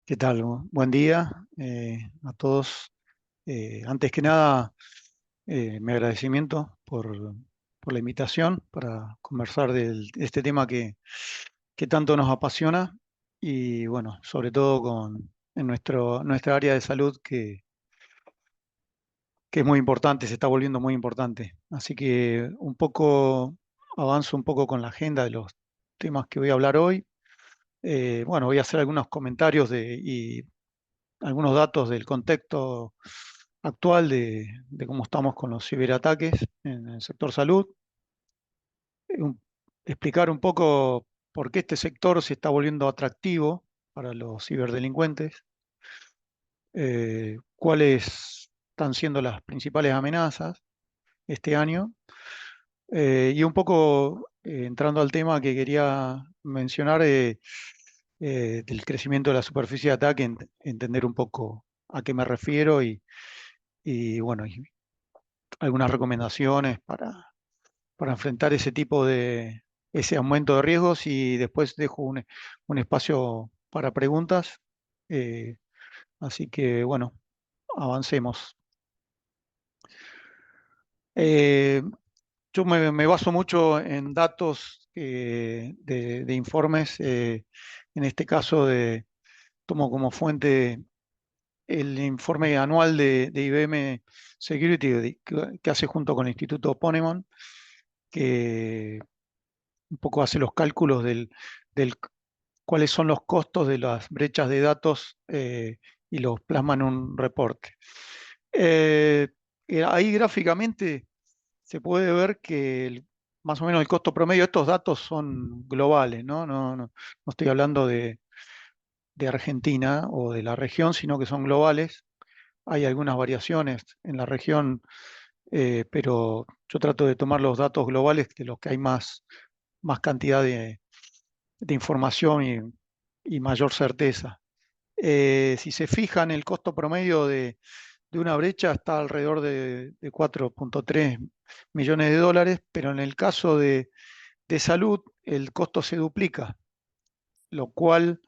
¿Qué tal? Buen día a todos. Antes que nada, mi agradecimiento por la invitación para conversar de este tema que tanto nos apasiona y bueno, sobre todo en nuestra área de salud que es muy importante, se está volviendo muy importante. Así que avanzo un poco con la agenda de los temas que voy a hablar hoy. Bueno, voy a hacer algunos comentarios y algunos datos del contexto actual de cómo estamos con los ciberataques en el sector salud, eh, un- explicar un poco por qué este sector se está volviendo atractivo para los ciberdelincuentes, cuáles están siendo las principales amenazas este año, y un poco entrando al tema que quería mencionar del crecimiento de la superficie de ataque, entender un poco a qué me refiero y bueno, y algunas recomendaciones para enfrentar ese aumento de riesgos y después dejo un espacio para preguntas. Eh, Así que bueno, avancemos. Eh, yo me baso mucho en datos de informes, en este caso tomo como fuente el informe anual de IBM Security que hace junto con el Instituto Ponemon, que un poco hace los cálculos del cuáles son los costos de las brechas de datos, y los plasma en un reporte. Eh, Ahí gráficamente se puede ver que más o menos el costo promedio, estos datos son globales, ¿no? No estoy hablando de Argentina o de la región, sino que son globales. Hay algunas variaciones en la región, pero yo trato de tomar los datos globales de los que hay más cantidad de información y mayor certeza. Si se fijan, el costo promedio de una brecha está alrededor de 4,3 millones de dólares, pero en el caso de salud el costo se duplica, lo cual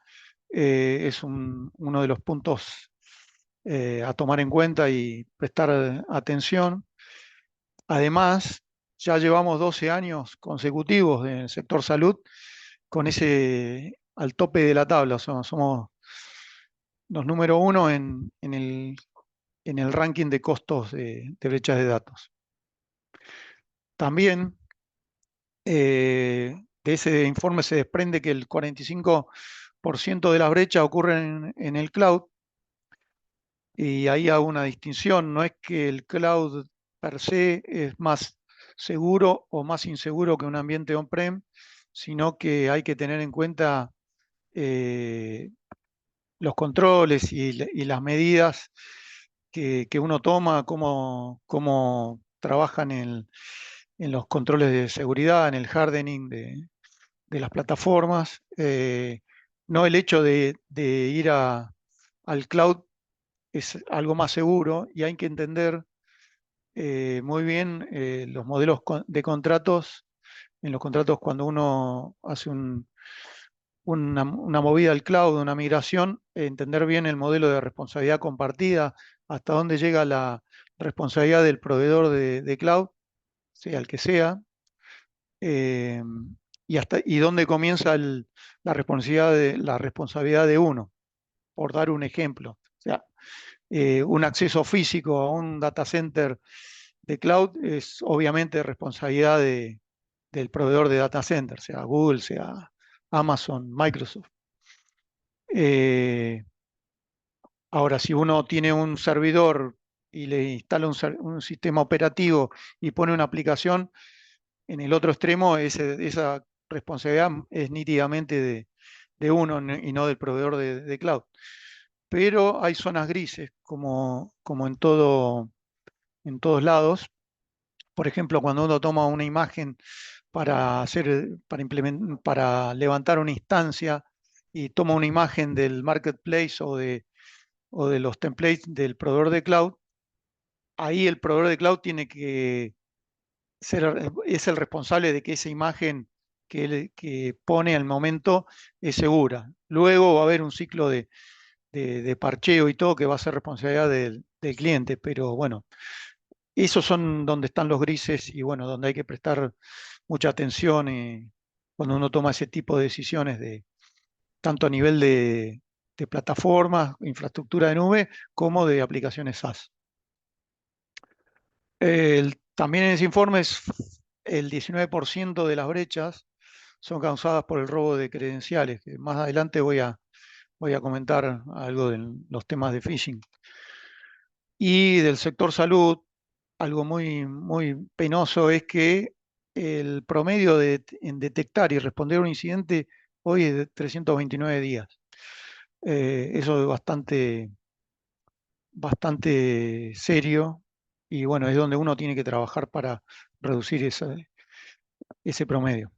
es uno de los puntos a tomar en cuenta y prestar atención. Además, ya llevamos 12 años consecutivos en el sector salud con ese al tope de la tabla. Somos los número uno en el ranking de costos de brechas de datos. También de ese informe se desprende que el 45% de las brechas ocurren en el cloud, y ahí hago una distinción. No es que el cloud per se es más seguro o más inseguro que un ambiente on-prem, sino que hay que tener en cuenta eh, los controles y las medidas que uno toma, cómo trabajan en los controles de seguridad, en el hardening de las plataformas. No el hecho de ir al cloud es algo más seguro, y hay que entender muy bien los modelos de contratos. En los contratos, cuando uno hace una movida al cloud, una migración, entender bien el modelo de responsabilidad compartida, hasta dónde llega la responsabilidad del proveedor de cloud, sea el que sea, eh, y dónde comienza la responsabilidad de uno, por dar un ejemplo. O sea, un acceso físico a un data center de cloud es obviamente responsabilidad del proveedor de data center, sea Google, sea Amazon, Microsoft. Eh, Ahora, si uno tiene un servidor y le instala un sistema operativo y pone una aplicación, en el otro extremo esa responsabilidad es nítidamente de uno y no del proveedor de cloud. Pero hay zonas grises, como en todos lados. Por ejemplo, cuando uno toma una imagen para levantar una instancia y toma una imagen del marketplace o de los templates del proveedor de cloud, ahí el proveedor de cloud es el responsable de que esa imagen que pone al momento es segura. Luego va a haber un ciclo de parcheo y todo que va a ser responsabilidad del cliente, pero bueno, esos son donde están los grises y bueno, donde hay que prestar mucha atención cuando uno toma ese tipo de decisiones tanto a nivel de plataformas, infraestructura de nube, como de aplicaciones SaaS. También en ese informe el 19% de las brechas son causadas por el robo de credenciales, que más adelante voy a comentar algo de los temas de phishing. Y del sector salud, algo muy penoso es que el promedio en detectar y responder a un incidente hoy es de 329 días. Eso es bastante serio y bueno, es donde uno tiene que trabajar para reducir ese promedio.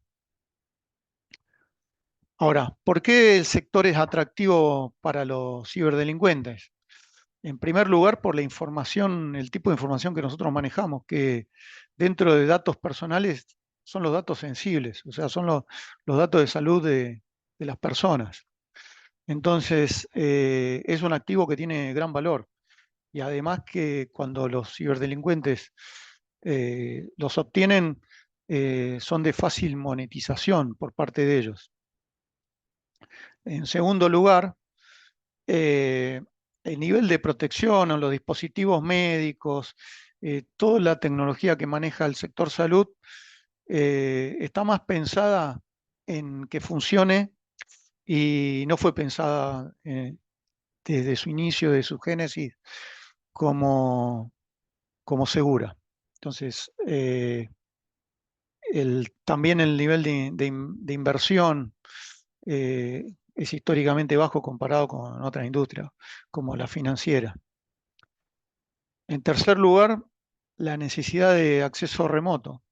Ahora, ¿por qué el sector es atractivo para los ciberdelincuentes? En primer lugar, por la información, el tipo de información que nosotros manejamos, que dentro de datos personales son los datos sensibles, o sea, son los datos de salud de las personas. Entonces, es un activo que tiene gran valor. Y además que cuando los ciberdelincuentes los obtienen, son de fácil monetización por parte de ellos. En segundo lugar, eh, el nivel de protección o los dispositivos médicos, toda la tecnología que maneja el sector salud, está más pensada en que funcione y no fue pensada desde su inicio, de su génesis, como, como segura. Entonces, también el nivel de inversión es históricamente bajo comparado con otras industrias, como la financiera. En tercer lugar, la necesidad de acceso remoto.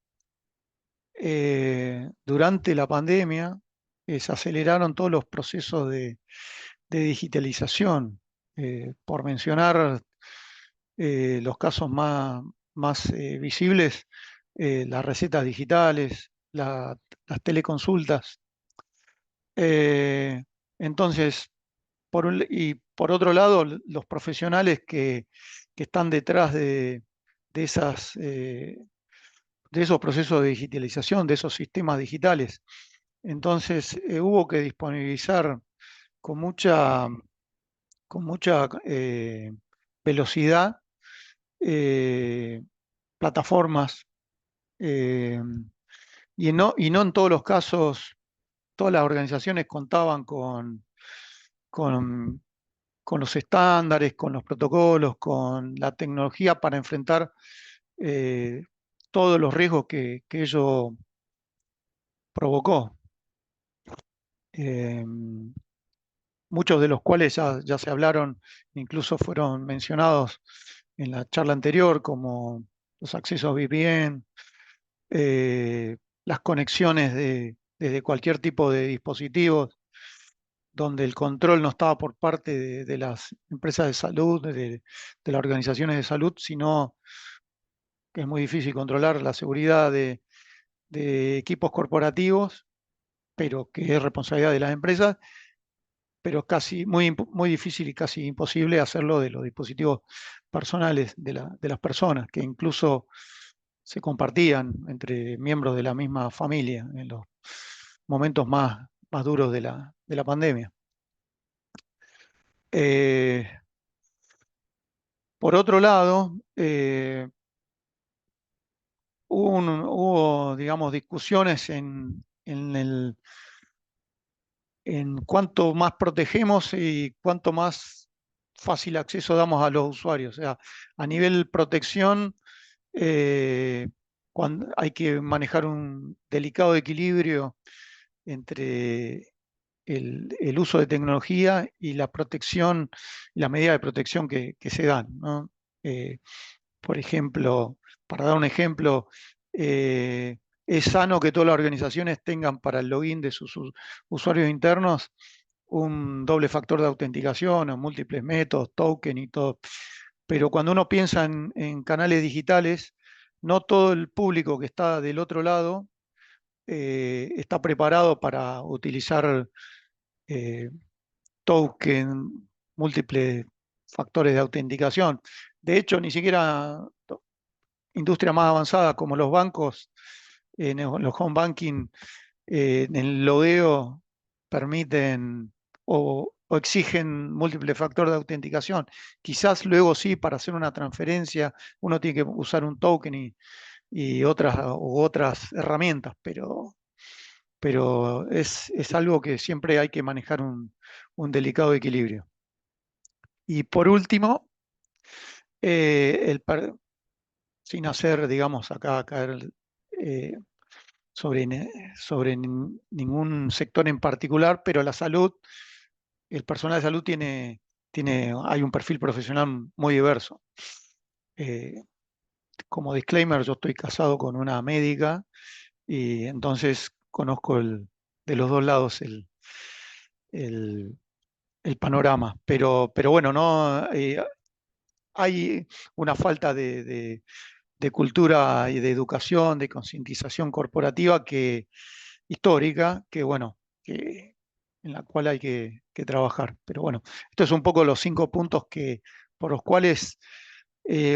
Durante la pandemia se aceleraron todos los procesos de digitalización. Por mencionar los casos más visibles, las recetas digitales, las teleconsultas. Eh, entonces, y por otro lado, los profesionales que están detrás de de esos procesos de digitalización, de esos sistemas digitales. Entonces, hubo que disponibilizar con mucha velocidad eh, plataformas eh, y no en todos los casos todas las organizaciones contaban con, con los estándares, con los protocolos, con la tecnología para enfrentar eh, todos los riesgos que ello provocó. Eh, Muchos de los cuales ya se hablaron, incluso fueron mencionados en la charla anterior, como los accesos VPN, las conexiones desde cualquier tipo de dispositivos, donde el control no estaba por parte de las empresas de salud, de las organizaciones de salud, sino que es muy difícil controlar la seguridad de equipos corporativos, pero que es responsabilidad de las empresas, pero casi muy difícil y casi imposible hacerlo de los dispositivos personales de las personas, que incluso se compartían entre miembros de la misma familia en los momentos más duros de la pandemia. Eh, por otro lado, hubo, digamos, discusiones en cuánto más protegemos y cuánto más fácil acceso damos a los usuarios. O sea, a nivel protección, cuando hay que manejar un delicado equilibrio entre el uso de tecnología y la protección, la medida de protección que se dan, ¿no? Eh, por ejemplo, para dar un ejemplo, es sano que todas las organizaciones tengan para el login de sus usuarios internos un doble factor de autenticación o múltiples métodos, token y todo. Pero cuando uno piensa en canales digitales, no todo el público que está del otro lado está preparado para utilizar eh, token, múltiples factores de autenticación. De hecho, ni siquiera industrias más avanzadas como los bancos, en los home banking, en el logueo permiten o exigen múltiples factores de autenticación. Quizás luego sí, para hacer una transferencia, uno tiene que usar un token y otras herramientas, pero es algo que siempre hay que manejar un delicado equilibrio. Y por último, sin hacer, digamos, acá caer eh, sobre ningún sector en particular, pero la salud, el personal de salud hay un perfil profesional muy diverso. Eh, Como disclaimer, yo estoy casado con una médica y entonces conozco de los dos lados el- el panorama. Pero bueno, no hay una falta de cultura y de educación, de concientización corporativa histórica, que bueno, en la cual hay que trabajar. Pero bueno, estos son un poco los 5 puntos por los cuales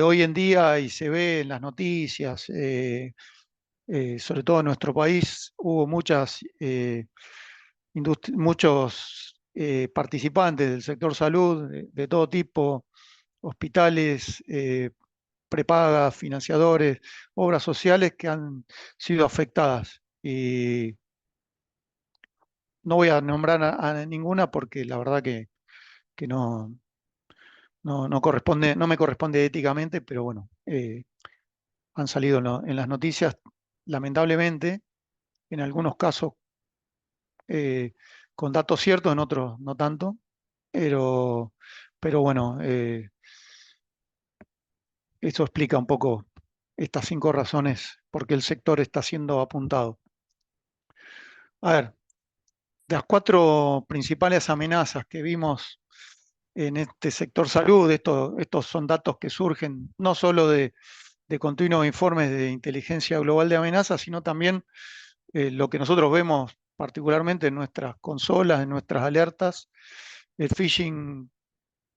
hoy en día, y se ve en las noticias, sobre todo en nuestro país, hubo muchos participantes del sector salud, de todo tipo, hospitales, prepagas, financiadores, obras sociales que han sido afectadas. Y no voy a nombrar a ninguna porque la verdad que no corresponde, no me corresponde éticamente, pero bueno, han salido en las noticias, lamentablemente, en algunos casos eh, con datos ciertos, en otros no tanto, pero, pero bueno, eso explica un poco estas 5 razones por qué el sector está siendo apuntado. A ver, las 4 principales amenazas que vimos en este sector salud, estos son datos que surgen no solo de continuos informes de inteligencia global de amenazas, sino también lo que nosotros vemos particularmente en nuestras consolas, en nuestras alertas. El phishing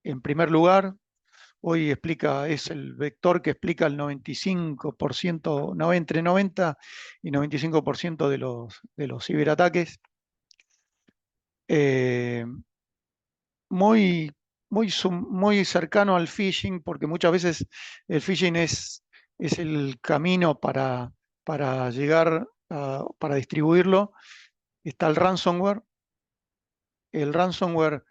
en primer lugar, hoy es el vector que explica el 95%, no, entre 90 y 95% de los ciberataques. Eh, muy, muy cercano al phishing, porque muchas veces el phishing es el camino para llegar para distribuirlo. Está el ransomware. El ransomware,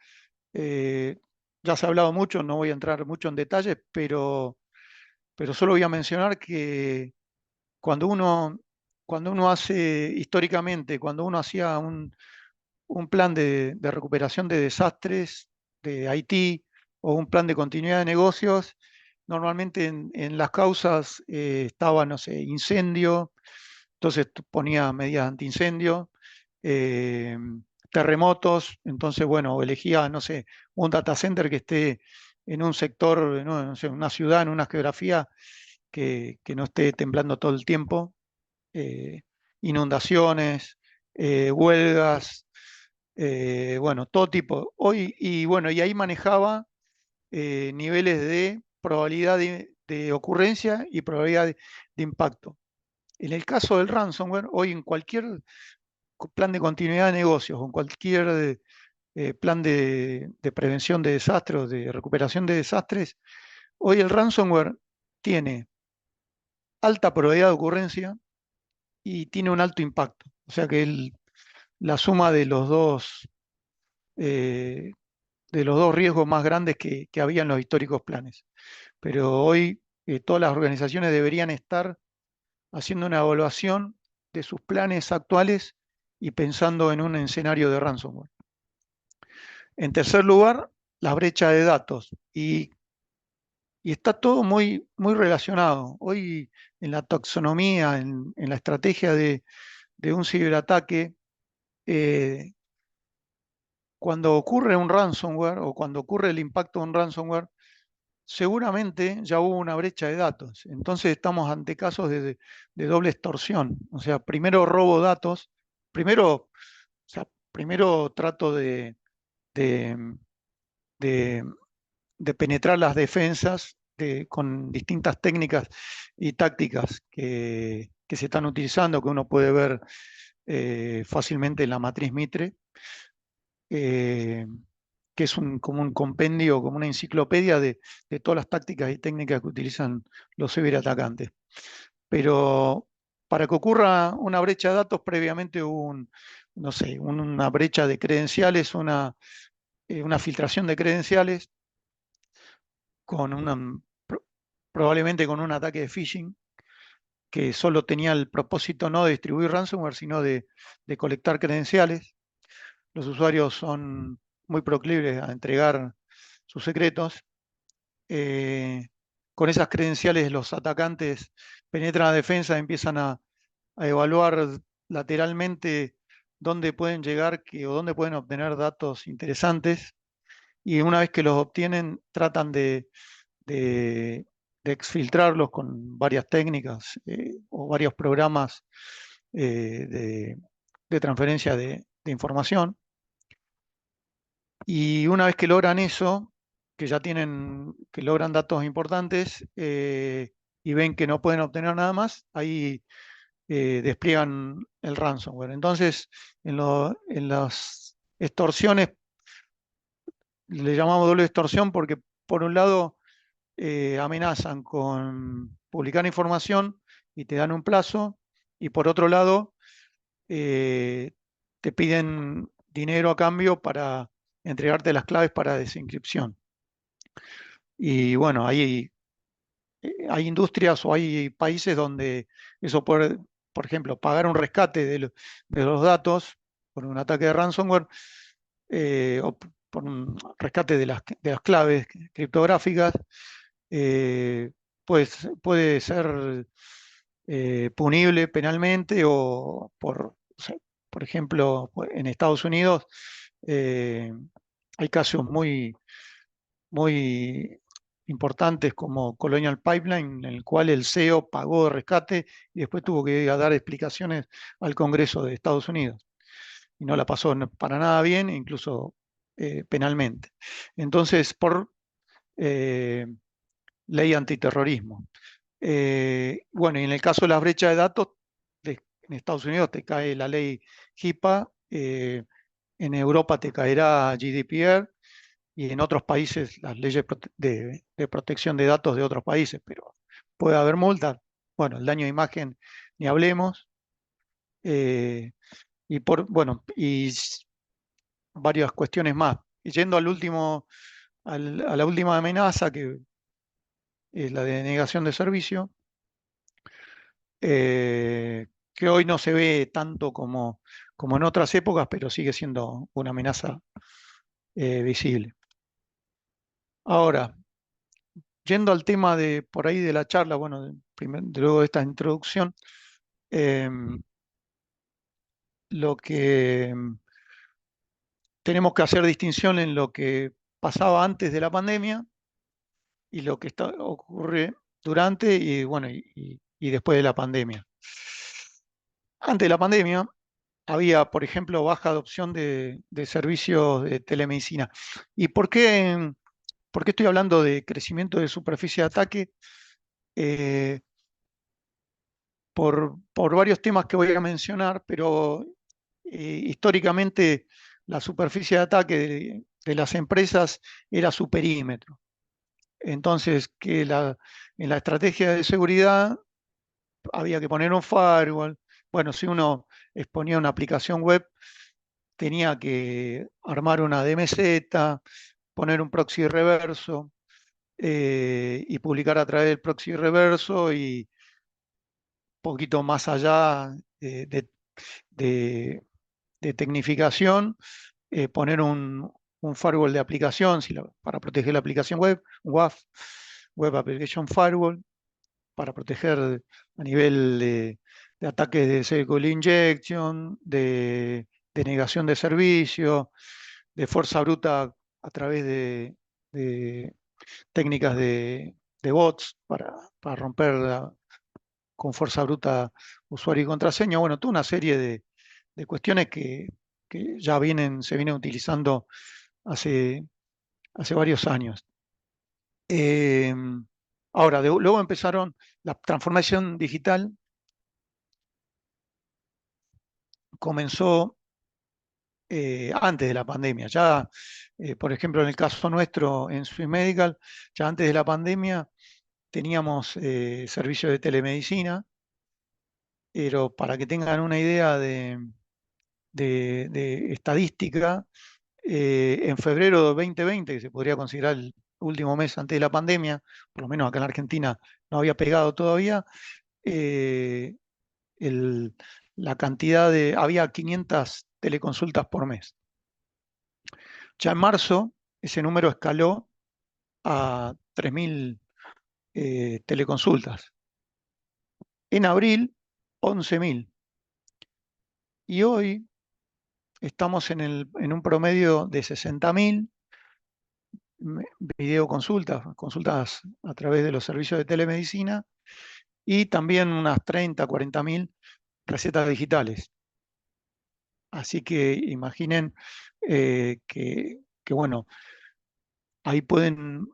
eh, ya se ha hablado mucho, no voy a entrar mucho en detalles, pero solo voy a mencionar que cuando uno, cuando uno hace, históricamente, cuando uno hacía un plan de recuperación de desastres de Haití o un plan de continuidad de negocios, normalmente en las causas estaba, no sé, incendio, entonces ponía medidas antiincendio, eh, terremotos, entonces, bueno, elegía, no sé, un data center que esté en un sector, no sé, en una ciudad, en una geografía que no esté temblando todo el tiempo, eh, inundaciones, huelgas, bueno, todo tipo. Y bueno, y ahí manejaba niveles de probabilidad de ocurrencia y probabilidad de impacto. En el caso del ransomware, hoy en cualquier plan de continuidad de negocios, o en cualquier plan de prevención de desastres, o de recuperación de desastres, hoy el ransomware tiene alta probabilidad de ocurrencia y tiene un alto impacto. O sea que la suma eh, de los dos riesgos más grandes que había en los históricos planes. Pero hoy todas las organizaciones deberían estar haciendo una evaluación de sus planes actuales y pensando en un escenario de ransomware. En tercer lugar, la brecha de datos. Y está todo muy relacionado. Hoy en la taxonomía, en la estrategia de un ciberataque, eh, cuando ocurre un ransomware o cuando ocurre el impacto de un ransomware, seguramente ya hubo una brecha de datos. Entonces estamos ante casos de doble extorsión. O sea, primero robo datos, primero, o sea, primero trato de de, de penetrar las defensas con distintas técnicas y tácticas que se están utilizando, que uno puede ver fácilmente en la matriz Mitre, eh, que es como un compendio, como una enciclopedia de todas las tácticas y técnicas que utilizan los ciberatacantes. Pero para que ocurra una brecha de datos, previamente hubo no sé, una brecha de credenciales, una filtración de credenciales con probablemente con un ataque de phishing que solo tenía el propósito no de distribuir ransomware, sino de colectar credenciales. Los usuarios son muy proclives a entregar sus secretos. Eh, con esas credenciales los atacantes penetran la defensa, empiezan a evaluar lateralmente dónde pueden llegar o dónde pueden obtener datos interesantes, y una vez que los obtienen tratan de- de exfiltrarlos con varias técnicas o varios programas eh, de, de transferencia de información. Y una vez que logran eso, que logran datos importantes y ven que no pueden obtener nada más, ahí despliegan el ransomware. Entonces, en las extorsiones le llamamos doble extorsión porque por un lado amenazan con publicar información y te dan un plazo, y por otro lado eh, te piden dinero a cambio para entregarte las claves para desencripción. Y bueno, hay industrias o hay países donde eso puede, por ejemplo, pagar un rescate de los datos por un ataque de ransomware o por un rescate de las claves criptográficas, eh, pues puede ser punible penalmente o sea, por ejemplo, en Estados Unidos eh, hay casos muy importantes como Colonial Pipeline, en el cual el CEO pagó de rescate y después tuvo que ir a dar explicaciones al Congreso de Estados Unidos. Y no la pasó para nada bien, incluso penalmente. Entonces, por eh, ley antiterrorismo. Bueno, y en el caso de las brechas de datos, en Estados Unidos te cae la ley HIPAA, en Europa te caerá GDPR, y en otros países las leyes de protección de datos de otros países, pero puede haber multas. Bueno, el daño de imagen ni hablemos. eh, bueno, varias cuestiones más. Y yendo a la última amenaza, que es la de negación de servicio, que hoy no se ve tanto como en otras épocas, pero sigue siendo una amenaza visible. Ahora, yendo al tema de por ahí de la charla, bueno, luego de esta introducción, eh, lo que tenemos que hacer distinción en lo que pasaba antes de la pandemia y lo que ocurre durante y bueno y después de la pandemia. Antes de la pandemia había, por ejemplo, baja adopción de servicios de telemedicina. ¿Y por qué estoy hablando de crecimiento de superficie de ataque? Eh, por varios temas que voy a mencionar, pero históricamente la superficie de ataque de las empresas era su perímetro. Entonces, en la estrategia de seguridad había que poner un firewall. Bueno, si uno exponía una aplicación web, tenía que armar una DMZ, poner un proxy reverso y publicar a través del proxy reverso, y poquito más allá de- de tecnificación, poner un firewall de aplicación para proteger la aplicación web, un WAF, Web Application Firewall, para proteger a nivel de ataques de SQL injection, de negación de servicio, de fuerza bruta a través de técnicas de bots para romper con fuerza bruta usuario y contraseña. Bueno, toda una serie de cuestiones que se vienen utilizando hace, hace varios años. Eh, Ahora, luego empezaron la transformación digital, comenzó antes de la pandemia. Ya, por ejemplo, en el caso nuestro en Swiss Medical, ya antes de la pandemia teníamos servicio de telemedicina, pero para que tengan una idea de estadística, en febrero de 2020, que se podría considerar el último mes antes de la pandemia, por lo menos acá en Argentina no había pegado todavía, eh, el- la cantidad había 500 teleconsultas por mes. Ya en marzo ese número escaló a 3.000 teleconsultas. En abril, 11.000. Y hoy estamos en un promedio de 60.000 videoconsultas, consultas a través de los servicios de telemedicina y también unas 30, 40.000 recetas digitales. Así que imaginen que, bueno, ahí pueden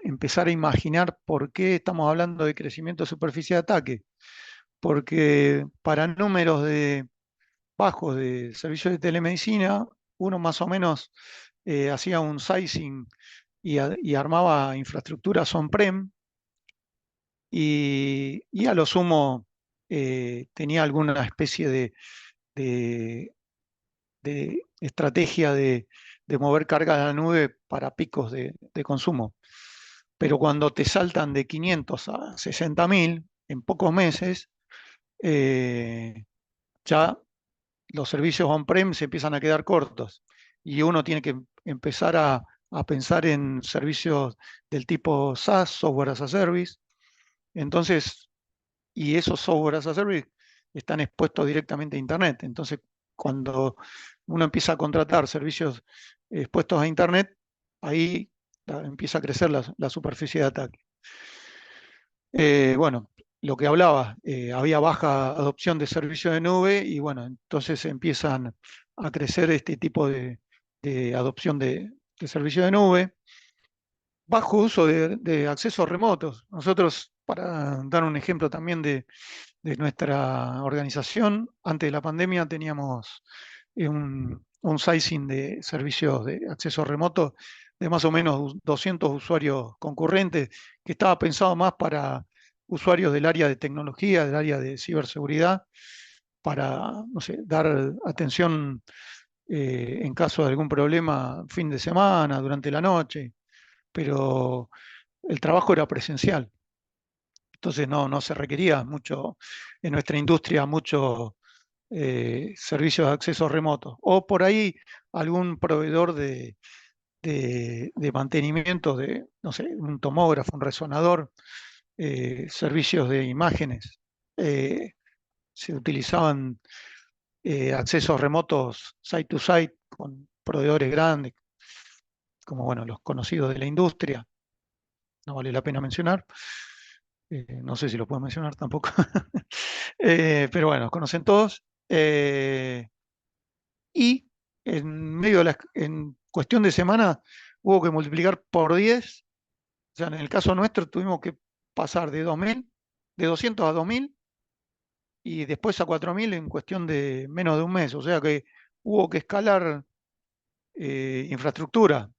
empezar a imaginar por qué estamos hablando de crecimiento de superficie de ataque. Porque para números bajos de servicios de telemedicina, uno más o menos hacía un sizing y armaba infraestructuras on-prem y a lo sumo tenía alguna especie de- de estrategia de mover carga a la nube para picos de consumo. Pero cuando te saltan de 500 a 60.000 en pocos meses, eh, ya los servicios on-prem se empiezan a quedar cortos y uno tiene que empezar a pensar en servicios del tipo SaaS, Software as a Service. Entonces, y esos Software as a Service están expuestos directamente a Internet. Entonces, cuando uno empieza a contratar servicios expuestos a Internet, ahí empieza a crecer la superficie de ataque. Bueno, lo que hablaba, había baja adopción de servicios de nube y bueno, entonces empiezan a crecer este tipo de adopción de servicios de nube, bajo uso de accesos remotos. Nosotros, para dar un ejemplo también de nuestra organización, antes de la pandemia teníamos un sizing de servicios de acceso remoto de más o menos 200 usuarios concurrentes, que estaba pensado más para usuarios del área de tecnología, del área de ciberseguridad, para, no sé, dar atención en caso de algún problema fin de semana, durante la noche, pero el trabajo era presencial. Entonces no se requería mucho en nuestra industria, mucho servicios de acceso remoto. O por ahí algún proveedor de mantenimiento de, no sé, un tomógrafo, un resonador, servicios de imágenes. Eh, Se utilizaban accesos remotos site to site con proveedores grandes, como bueno, los conocidos de la industria, no vale la pena mencionar. No sé si lo puedo mencionar tampoco. Pero bueno, conocen todos. Y en cuestión de semana hubo que multiplicar por 10. O sea, en el caso nuestro tuvimos que pasar de 2.000, de 200 a 2.000 y después a 4.000 en cuestión de menos de un mes. O sea que hubo que escalar infraestructura.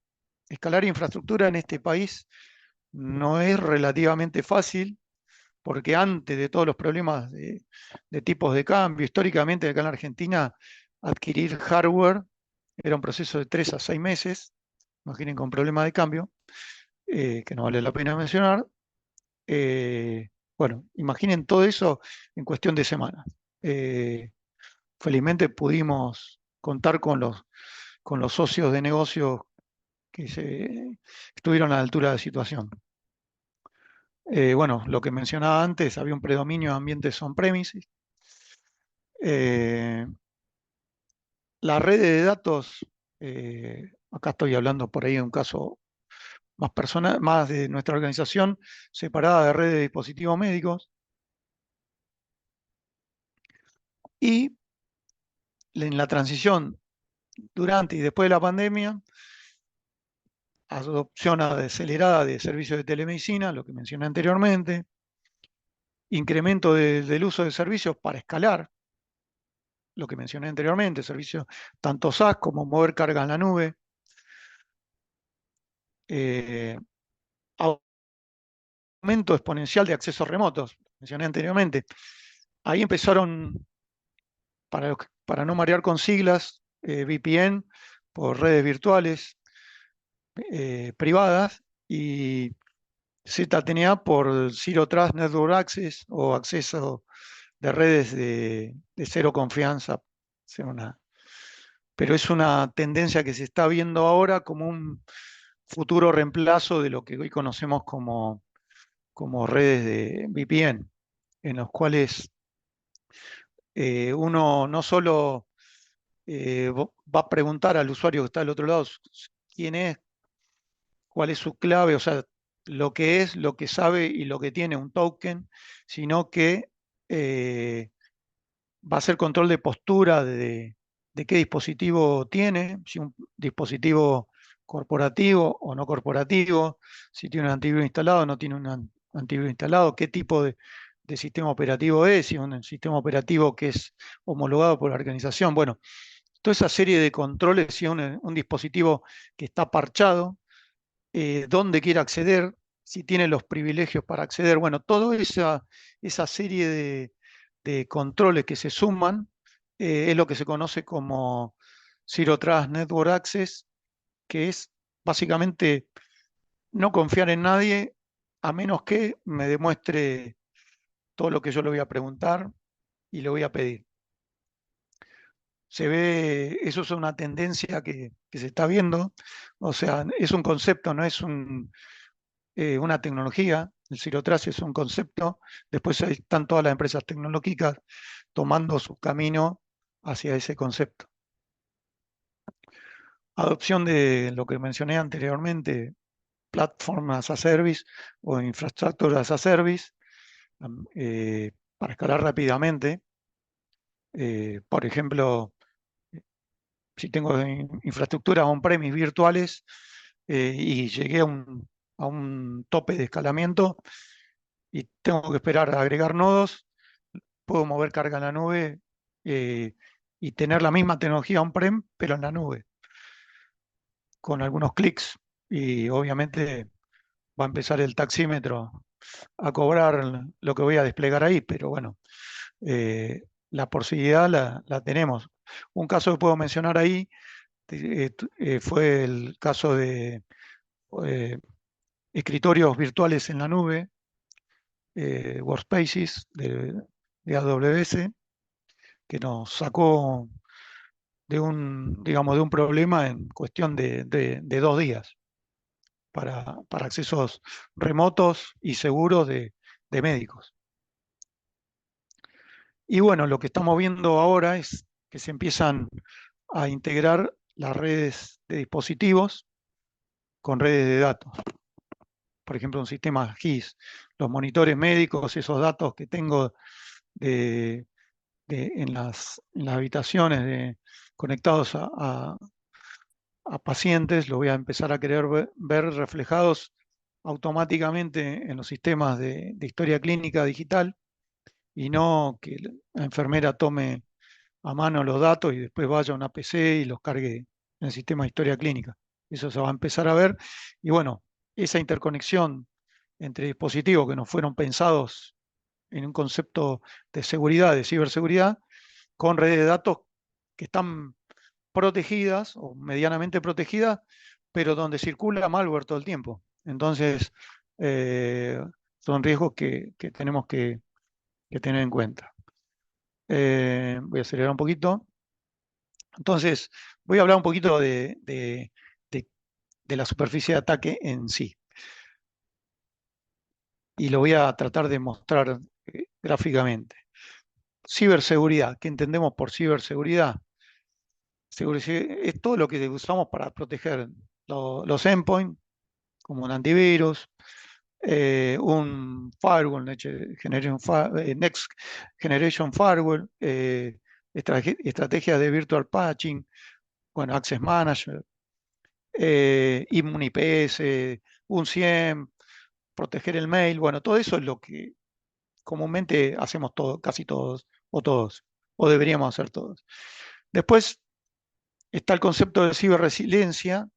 Escalar infraestructura en este país no es relativamente fácil porque antes de todos los problemas de tipos de cambio, históricamente acá en la Argentina, adquirir hardware era un proceso de 3 a 6 meses, imaginen con problemas de cambio, que no vale la pena mencionar. Bueno, imaginen todo eso en cuestión de semanas. Eh, Felizmente pudimos contar con los socios de negocios que estuvieron a la altura de la situación. Bueno, lo que mencionaba antes, había un predominio de ambientes on-premises. Eh, la red de datos, acá estoy hablando por ahí de un caso más personal, más de nuestra organización, separada de red de dispositivos médicos, y en la transición durante y después de la pandemia, adopción acelerada de servicios de telemedicina, lo que mencioné anteriormente, incremento del uso de servicios para escalar, lo que mencioné anteriormente, servicios tanto SaaS como mover carga en la nube, eh, aumento exponencial de accesos remotos, mencioné anteriormente. Ahí empezaron, para no marear con siglas, VPN por redes virtuales privadas y ZTNA por Zero Trust Network Access o acceso de redes de cero confianza. Pero es una tendencia que se está viendo ahora como un futuro reemplazo de lo que hoy conocemos como redes de VPN, en los cuales uno no solo va a preguntar al usuario que está al otro lado quién es, cuál es su clave, o sea, lo que es, lo que sabe y lo que tiene un token, sino que eh, va a hacer control de postura de qué dispositivo tiene, si un dispositivo corporativo o no corporativo, si tiene un antivirus instalado o no tiene un antivirus instalado, qué tipo de sistema operativo es, si es un sistema operativo que es homologado por la organización. Bueno, toda esa serie de controles, si es un dispositivo que está parchado, dónde quiere acceder, si tiene los privilegios para acceder. Bueno, toda esa serie de controles que se suman es lo que se conoce como Zero Trust Network Access, que es básicamente no confiar en nadie a menos que me demuestre todo lo que yo le voy a preguntar y le voy a pedir. Se ve, eso es una tendencia que se está viendo, o sea, es un concepto, no es una tecnología. El Zero Trust es un concepto. Después están todas las empresas tecnológicas tomando su camino hacia ese concepto. Adopción de lo que mencioné anteriormente, Platform as a Service o Infrastructure as a Service, para escalar rápidamente. Por ejemplo, si tengo infraestructuras on-premise virtuales y llegué a un tope de escalamiento y tengo que esperar a agregar nodos, puedo mover carga en la nube eh, y tener la misma tecnología on-prem, pero en la nube, con algunos clics. Y obviamente va a empezar el taxímetro a cobrar lo que voy a desplegar ahí, pero bueno, la posibilidad la tenemos. Un caso que puedo mencionar ahí fue el caso de eh, escritorios virtuales en la nube, Workspaces de AWS, que nos sacó digamos, de un problema en cuestión de 2 días para accesos remotos y seguros de médicos. Y bueno, lo que estamos viendo ahora es que se empiezan a integrar las redes de dispositivos con redes de datos. Por ejemplo, un sistema GIS, los monitores médicos, esos datos que tengo de, en las habitaciones conectados a pacientes, lo voy a empezar a querer ver reflejados automáticamente en los sistemas de historia clínica digital y no que la enfermera tome a mano los datos y después vaya a una PC y los cargue en el sistema de historia clínica. Eso se va a empezar a ver. Y bueno, esa interconexión entre dispositivos que no fueron pensados en un concepto de seguridad, de ciberseguridad, con redes de datos que están protegidas o medianamente protegidas, pero donde circula malware todo el tiempo. Entonces, eh, son riesgos que tenemos que tener en cuenta. Voy a acelerar un poquito. Entonces, voy a hablar un poquito de- de la superficie de ataque en sí. Y lo voy a tratar de mostrar gráficamente. Ciberseguridad. ¿Qué entendemos por ciberseguridad? Es todo lo que usamos para proteger los endpoints, como un antivirus, un firewall, Next Generation Firewall, estrategias de virtual patching, bueno, Access Manager, Immun IPS, un SIEM, proteger el mail, bueno, todo eso es lo que comúnmente hacemos todos, casi todos, o deberíamos hacer todos. Después está el concepto de ciberresiliencia,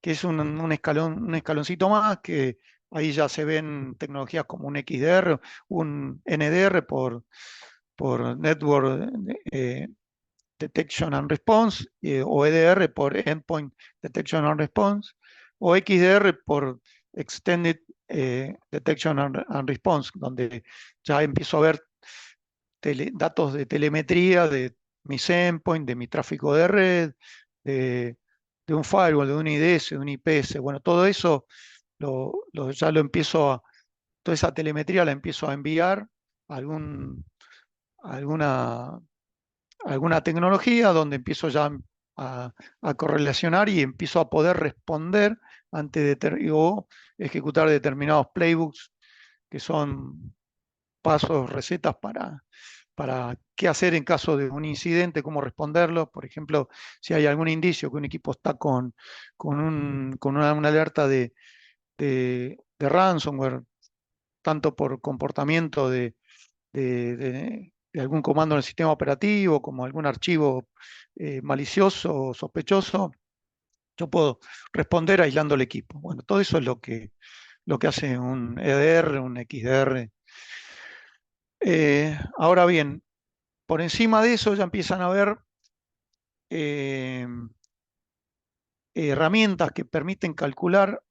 que es un escaloncito más, que ahí ya se ven tecnologías como un XDR, un NDR por Network Detection and Response, o EDR por Endpoint Detection and Response, o XDR por Extended Detection and Response, donde ya empiezo a ver datos de telemetría de mis endpoints, de mi tráfico de red, de, de un firewall, de un IDS, de un IPS. Bueno, todo eso ya lo empiezo toda esa telemetría la empiezo a enviar a a alguna, alguna tecnología donde empiezo ya a correlacionar y empiezo a poder responder o ejecutar determinados playbooks que son pasos, recetas para qué hacer en caso de un incidente, cómo responderlo. Por ejemplo, si hay algún indicio que un equipo está con una alerta de ransomware, tanto por comportamiento de algún comando en el sistema operativo, como algún archivo malicioso o sospechoso, yo puedo responder aislando el equipo. Bueno, todo eso es lo que hace un EDR, un XDR. Ahora bien, por encima de eso ya empiezan a haber eh, herramientas que permiten calcular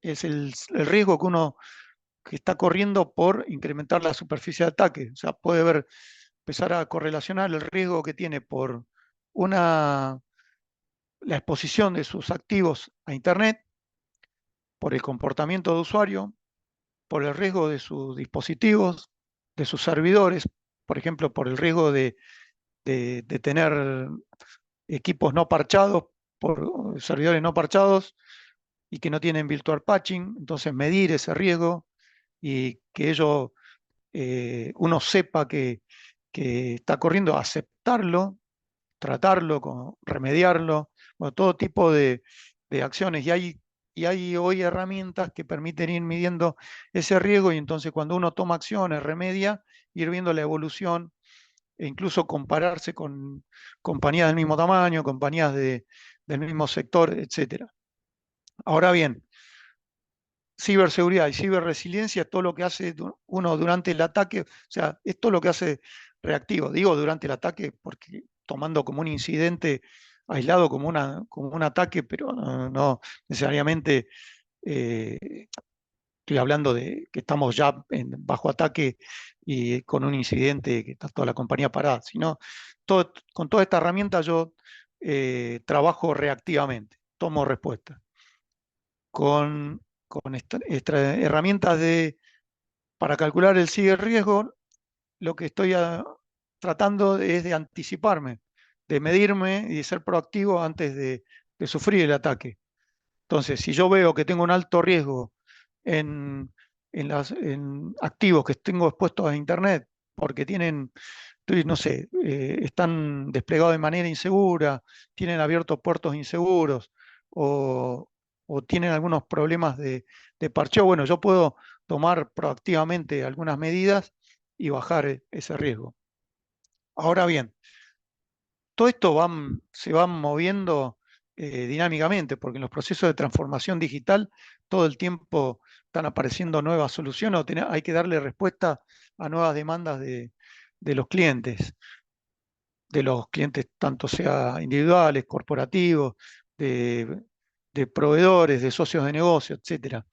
el riesgo que está corriendo por incrementar la superficie de ataque. O sea, empezar a correlacionar el riesgo que tiene por la exposición de sus activos a Internet, por el comportamiento de usuario, por el riesgo de sus dispositivos, de sus servidores, por ejemplo, por el riesgo de tener equipos no parchados, por servidores no parchados y que no tienen virtual patching, entonces medir ese riesgo y que uno sepa que está corriendo, aceptarlo, tratarlo, remediarlo, bueno, todo tipo de acciones. Y hay hoy herramientas que permiten ir midiendo ese riesgo y entonces cuando uno toma acciones, remedia, ir viendo la evolución e incluso compararse con compañías del mismo tamaño, compañías del mismo sector, etcétera. Ahora bien, ciberseguridad y ciberresiliencia es todo lo que hace uno durante el ataque, o sea, es todo lo que hace reactivo. Digo durante el ataque porque tomando como un incidente aislado como un ataque, pero no necesariamente eh, estoy hablando de que estamos ya bajo ataque y con un incidente que está toda la compañía parada, sino con toda esta herramienta yo trabajo reactivamente, tomo respuesta. Con esta herramientas para calcular el ciberriesgo, lo que estoy tratando es de anticiparme, de medirme y de ser proactivo antes de sufrir el ataque. Entonces, si yo veo que tengo un alto riesgo en, en activos que tengo expuestos a Internet, porque no sé, están desplegados de manera insegura, tienen abiertos puertos inseguros o, o tienen algunos problemas de parcheo, bueno, yo puedo tomar proactivamente algunas medidas y bajar ese riesgo. Ahora bien, todo esto se va moviendo dinámicamente, porque en los procesos de transformación digital todo el tiempo están apareciendo nuevas soluciones, hay que darle respuesta a nuevas demandas de los clientes tanto sea individuales, corporativos, de, de proveedores, de socios de negocio, etcétera.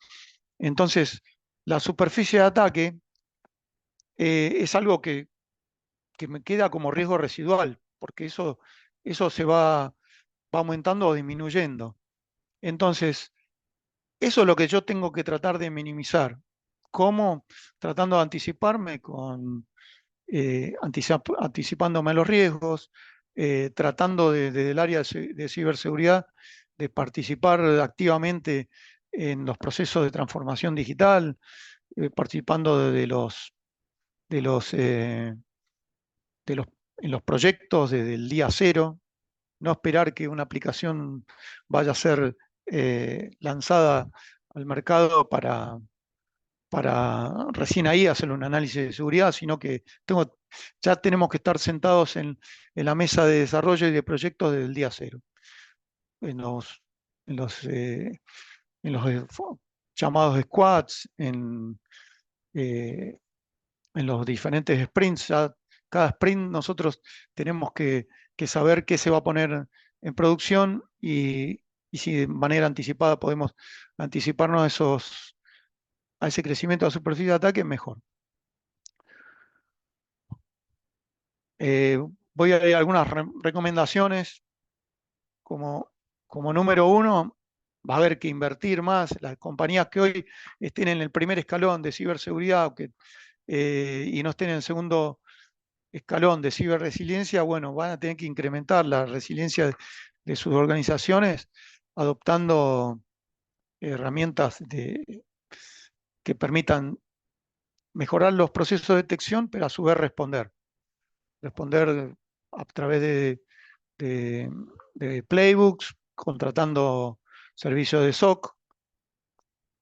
Entonces, la superficie de ataque es algo que me queda como riesgo residual, porque eso va aumentando o disminuyendo. Entonces, eso es lo que yo tengo que tratar de minimizar. ¿Cómo? Tratando de anticiparme anticipándome a los riesgos, tratando desde el área de ciberseguridad de participar activamente en los procesos de transformación digital, participando de los, eh, en los proyectos desde el día cero, no esperar que una aplicación vaya a ser lanzada al mercado para recién ahí hacer un análisis de seguridad, sino que ya tenemos que estar sentados en la mesa de desarrollo y de proyectos desde el día cero, en los, en los, en los llamados squads, eh, en los diferentes sprints. Cada sprint nosotros tenemos que saber qué se va a poner en producción y si de manera anticipada podemos anticiparnos a ese crecimiento de la superficie de ataque, mejor. Eh, Voy a dar algunas recomendaciones. Como, como número uno, va a haber que invertir más. Las compañías que hoy estén en el primer escalón de ciberseguridad y no estén en el segundo escalón de ciberresiliencia, bueno, van a tener que incrementar la resiliencia de sus organizaciones adoptando herramientas que permitan mejorar los procesos de detección, pero a su vez responder a través de- de playbooks, contratando servicios de SOC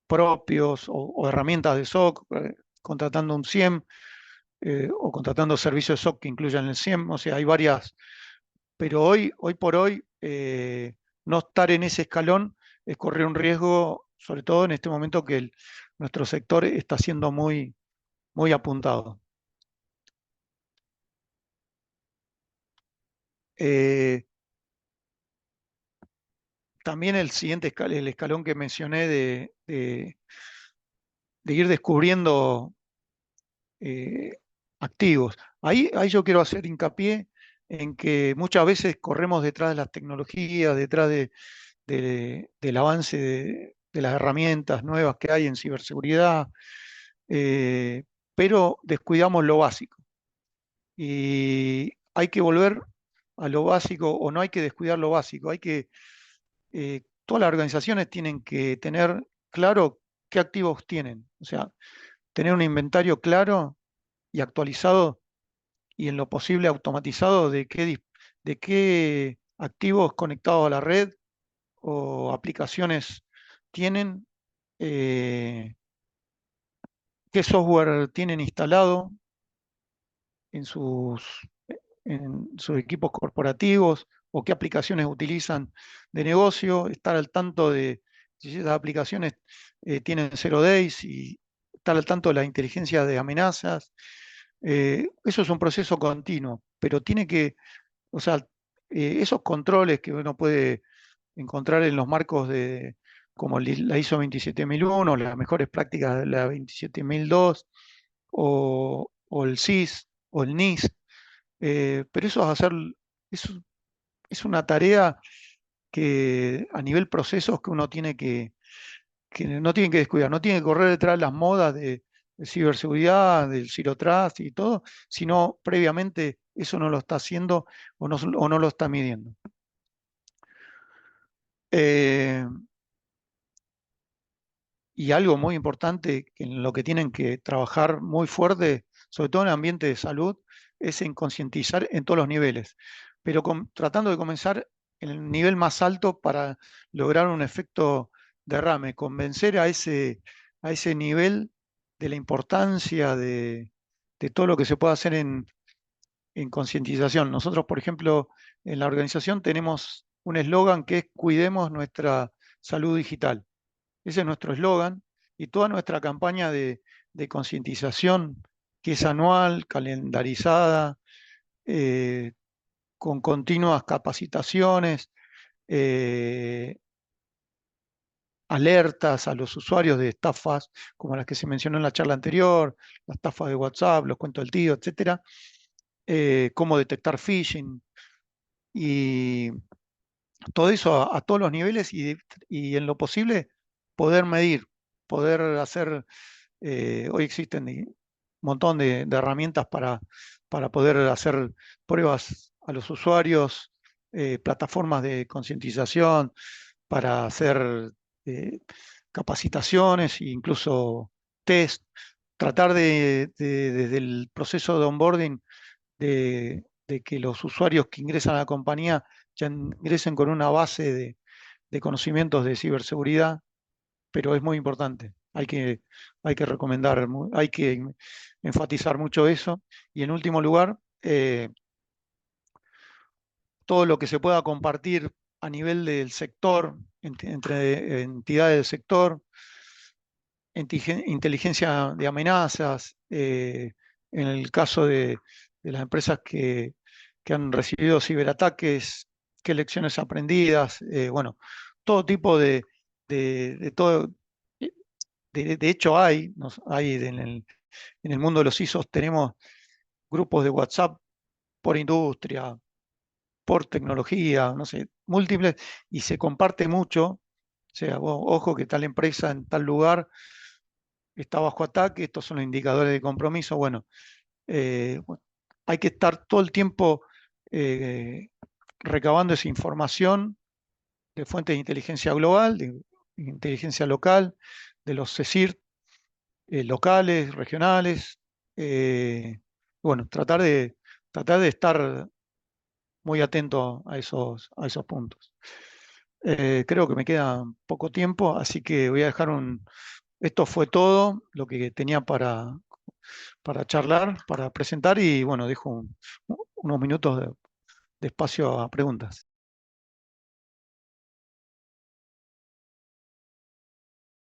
propios o herramientas de SOC, contratando un SIEM o contratando servicios de SOC que incluyan el SIEM. O sea, hay varias, pero hoy por hoy, no estar en ese escalón es correr un riesgo, sobre todo en este momento que nuestro sector está siendo muy apuntado. Eh, También el siguiente el escalón que mencioné de ir descubriendo eh, activos. Ahí yo quiero hacer hincapié en que muchas veces corremos detrás de las tecnologías, detrás del avance de las herramientas nuevas que hay en ciberseguridad, eh, pero descuidamos lo básico. Y hay que volver a lo básico, o no hay que descuidar lo básico. Todas las organizaciones tienen que tener claro qué activos tienen. O sea, tener un inventario claro y actualizado y en lo posible automatizado de qué activos conectados a la red o aplicaciones tienen, eh, qué software tienen instalado en en sus equipos corporativos o qué aplicaciones utilizan de negocio, estar al tanto de si esas aplicaciones tienen zero days y estar al tanto de la inteligencia de amenazas. Eso es un proceso continuo, pero o sea, esos controles que uno puede encontrar en los marcos como la ISO 27001, las mejores prácticas de la 27002, o el CIS, o el NIST, pero eso es una tarea que a nivel procesos que uno que no tiene que descuidar, no tiene que correr detrás de las modas de ciberseguridad, del Zero Trust y todo, sino previamente eso no lo está haciendo o no lo está midiendo. Eh, y algo muy importante en lo que tienen que trabajar muy fuerte, sobre todo en el ambiente de salud, es en concientizar en todos los niveles, pero tratando de comenzar en el nivel más alto para lograr un efecto derrame, convencer a ese nivel de la importancia de todo lo que se puede hacer en concientización. Nosotros, por ejemplo, en la organización tenemos un eslogan que es Cuidemos nuestra salud digital. Ese es nuestro eslogan y toda nuestra campaña de concientización, que es anual, calendarizada, eh, con continuas capacitaciones, eh, alertas a los usuarios de estafas como las que se mencionó en la charla anterior, la estafa de WhatsApp, los cuentos del tío, etcétera, cómo detectar phishing y todo eso a todos los niveles y en lo posible poder medir, poder hacer. Hoy existen un montón de herramientas para poder hacer pruebas a los usuarios, plataformas de concientización, para hacer eh, capacitaciones e incluso test, tratar desde el proceso de onboarding de que los usuarios que ingresan a la compañía ya ingresen con una base de conocimientos de ciberseguridad, pero es muy importante. Hay que recomendar, hay que enfatizar mucho eso. Y en último lugar, todo lo que se pueda compartir a nivel del sector, entre entidades del sector, inteligencia de amenazas, en el caso de las empresas que han recibido ciberataques, qué lecciones aprendidas, bueno, todo tipo de todo. De hecho, hay en el mundo de los ISOs tenemos grupos de WhatsApp por industria, por tecnología, no sé, múltiples, y se comparte mucho. O sea, ojo que tal empresa en tal lugar está bajo ataque, estos son los indicadores de compromiso. Bueno, bueno, hay que estar todo el tiempo eh, recabando esa información de fuentes de inteligencia global, de inteligencia local, de los CECIR locales, regionales. Bueno, tratar de estar muy atento a esos puntos. Creo que me queda poco tiempo, así que voy a dejar un... Esto fue todo lo que tenía para charlar, para presentar y bueno, dejo unos minutos de espacio a preguntas.